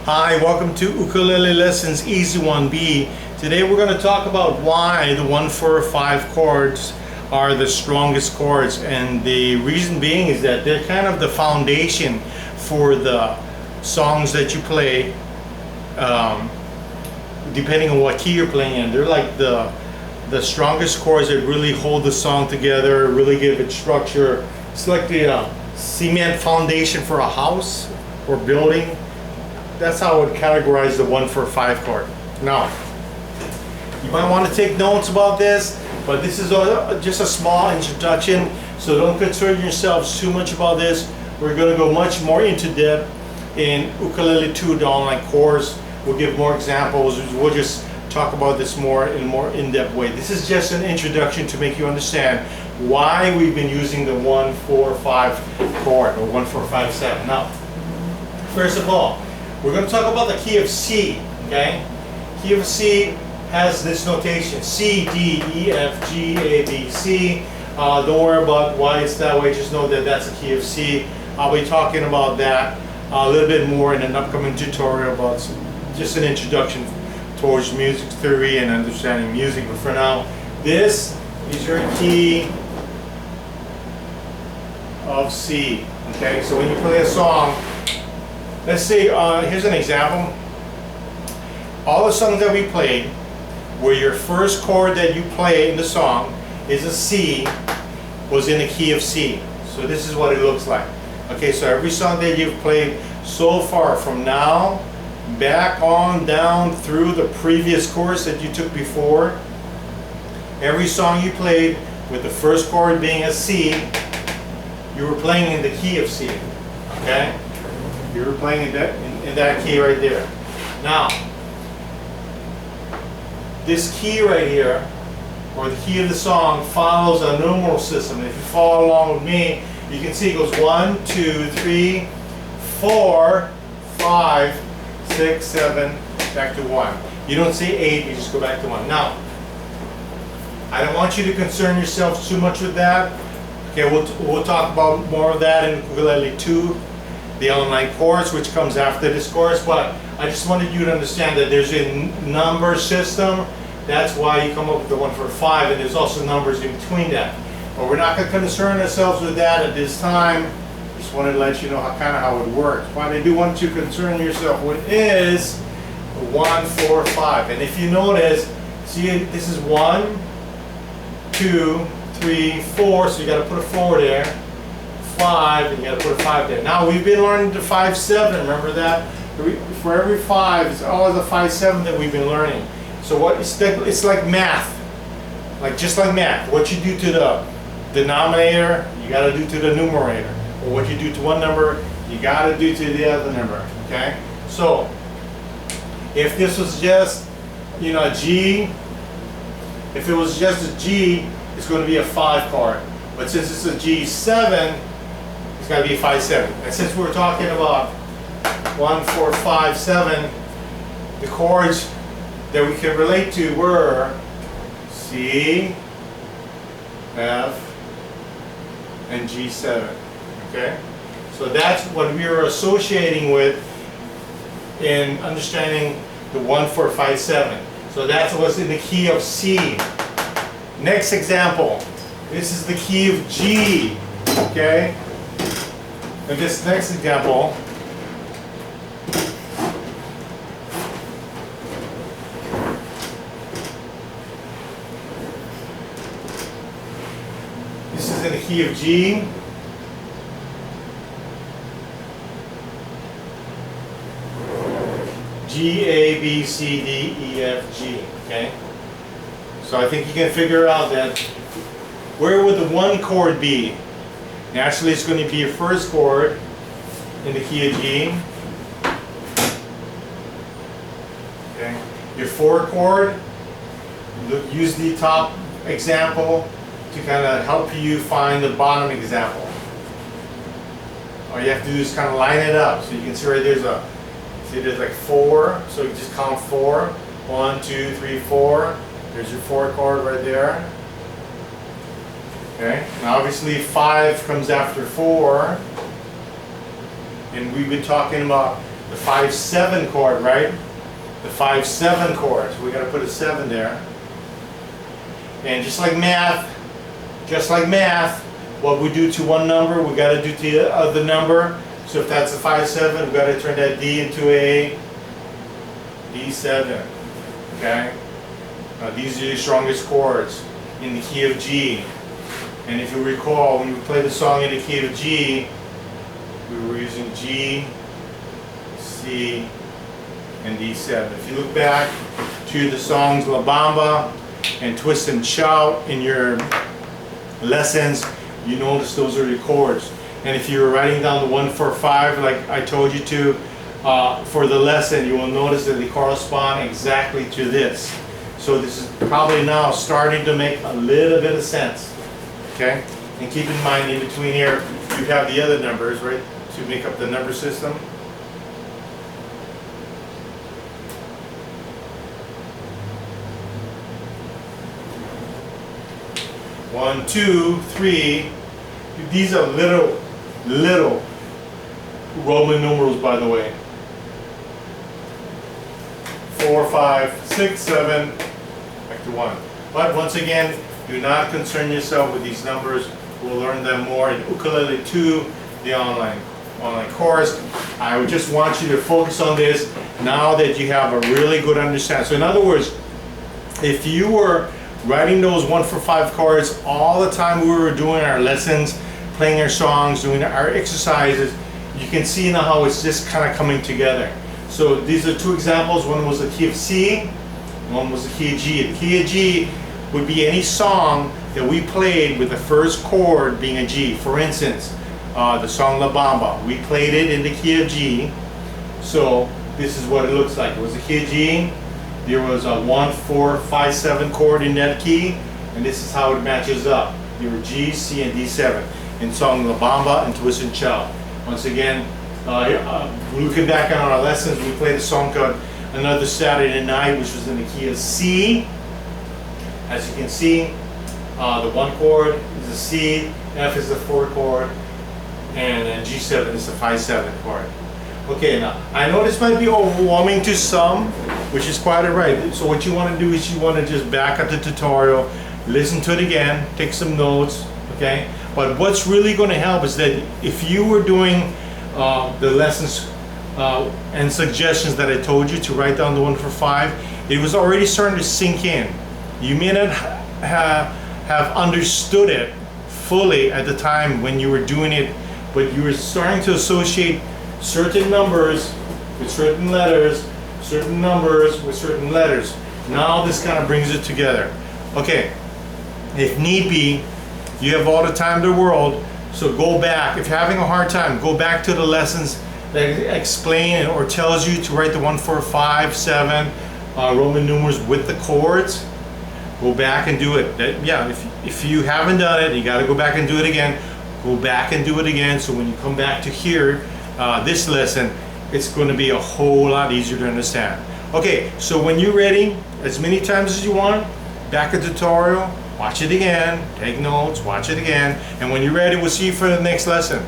Hi, welcome to Ukulele Lessons Easy 1B. Today we're going to talk about why the 1, 4, 5 chords are the strongest chords, and the reason being is that they're kind of the foundation for the songs that you play, depending on what key you're playing in. They're like the strongest chords that really hold the song together, really give it structure. It's like the cement foundation for a house or building. That's how I would categorize the 1, 4, 5 chord. Now, you might want to take notes about this, but this is just a small introduction, so don't concern yourselves too much about this. We're going to go much more into depth in Ukulele 2, the online course. We'll give more examples. We'll just talk about this more in a more in-depth way. This is just an introduction to make you understand why we've been using the 1, 4, 5 chord, or 1, 4, 5, 7. Now, first of all, we're going to talk about the key of C, okay? Key of C has this notation: C, D, E, F, G, A, B, C. Don't worry about why it's that way, just know that that's the key of C. I'll be talking about that a little bit more in an upcoming tutorial about just an introduction towards music theory and understanding music. But for now, this is your key of C, okay? So when you play a song, let's say, here's an example. All the songs that we played, where your first chord that you play in the song is a C, was in the key of C. So this is what it looks like. Okay, so every song that you've played so far, from now, back on down through the previous course that you took before, every song you played with the first chord being a C, you were playing in the key of C, okay? You were playing in that key right there. Now, this key right here, or the key of the song, follows a numeral system. If you follow along with me, you can see it goes 1, 2, 3, 4, 5, 6, 7, back to 1. You don't say 8, you just go back to 1. Now, I don't want you to concern yourself too much with that. Okay, we'll talk about more of that in Ukulele 2. The online course, which comes after this course, but I just wanted you to understand that there's a number system. That's why you come up with the 1, 4, 5, and there's also numbers in between that. But we're not going to concern ourselves with that at this time. Just wanted to let you know how it works. What I do want you to concern yourself with is 1, 4, 5. And if you notice, see, this is 1, 2, 3, 4, so you got to put a 4 there. 5, and you got to put a 5 there. Now we've been learning the 5, 7. Remember that? For every 5, it's always a 5, 7 that we've been learning. So what it's like math, just like math. What you do to the denominator, you got to do to the numerator. Or what you do to one number, you got to do to the other number. Okay? So if this was just, a G, if it was just a G, it's going to be a 5 chord. But since it's a G7, it's got to be a 5, 7. And since we're talking about 1, 4, 5, 7, the chords that we can relate to were C, F, and G7. Okay? So that's what we are associating with in understanding the 1, 4, 5, 7. So that's what's in the key of C. Next example. This is the key of G, okay? And this next example, this is in the key of G. G, A, B, C, D, E, F, G, okay? So I think you can figure out that where would the 1 chord be? Naturally, it's going to be your first chord in the key of G. Okay. Your 4 chord, use the top example to kind of help you find the bottom example. All you have to do is kind of line it up. So you can see right there's like 4. So you just count 4. 1, 2, 3, 4. There's your 4 chord right there. Okay, now obviously 5 comes after 4, and we've been talking about the 5-7 chord, right? The 5-7 chord. So we got to put a 7 there. And just like math, what we do to one number, we got to do to the other number. So if that's a 5-7, we got to turn that D into a D7. Okay? Now these are the strongest chords in the key of G. And if you recall, when we played the song in the key of G, we were using G, C, and D7. If you look back to the songs La Bamba and Twist and Shout in your lessons, you notice those are the chords. And if you're writing down the 1-4-5 like I told you to for the lesson, you will notice that they correspond exactly to this. So this is probably now starting to make a little bit of sense. Okay? And keep in mind, in between here, you have the other numbers, right, to make up the number system. One, two, three. These are little Roman numerals, by the way. 4, 5, 6, 7, back to 1. But once again, do not concern yourself with these numbers. We'll learn them more in Ukulele 2, the online course. I would just want you to focus on this now that you have a really good understanding. So in other words, if you were writing those 1-4-5 chords all the time we were doing our lessons, playing our songs, doing our exercises, you can see now how it's just kind of coming together. So these are two examples. One was the key of C, one was the key of G. The key of G would be any song that we played with the first chord being a G. For instance, the song La Bamba, we played it in the key of G. So this is what it looks like. It was the key of G. There was a 1-4-5-7 chord in that key, and this is how it matches up. There were G, C, and D7 in song La Bamba and Twist and Shout. Once again, looking back on our lessons, we played a song called Another Saturday Night, which was in the key of C. As you can see, the 1 chord is a C, F is the 4 chord, and then G7 is the 5-7 chord. Okay, now I know this might be overwhelming to some, which is quite alright. So what you want to do is you want to just back up the tutorial, listen to it again, take some notes, okay? But what's really going to help is that if you were doing the lessons and suggestions that I told you to write down the 1-4-5, it was already starting to sink in. You may not have understood it fully at the time when you were doing it, but you were starting to associate certain numbers with certain letters, certain numbers with certain letters. Now this kind of brings it together. Okay, if need be, you have all the time in the world, so go back. If you're having a hard time, go back to the lessons that explain or tells you to write the 1-4-5-7 Roman numerals with the chords. Go back and do it. If you haven't done it, you got to go back and do it again. Go back and do it again, so when you come back to here, this lesson, it's going to be a whole lot easier to understand. Okay, so when you're ready, as many times as you want, back a tutorial, watch it again, take notes, watch it again, and when you're ready, we'll see you for the next lesson.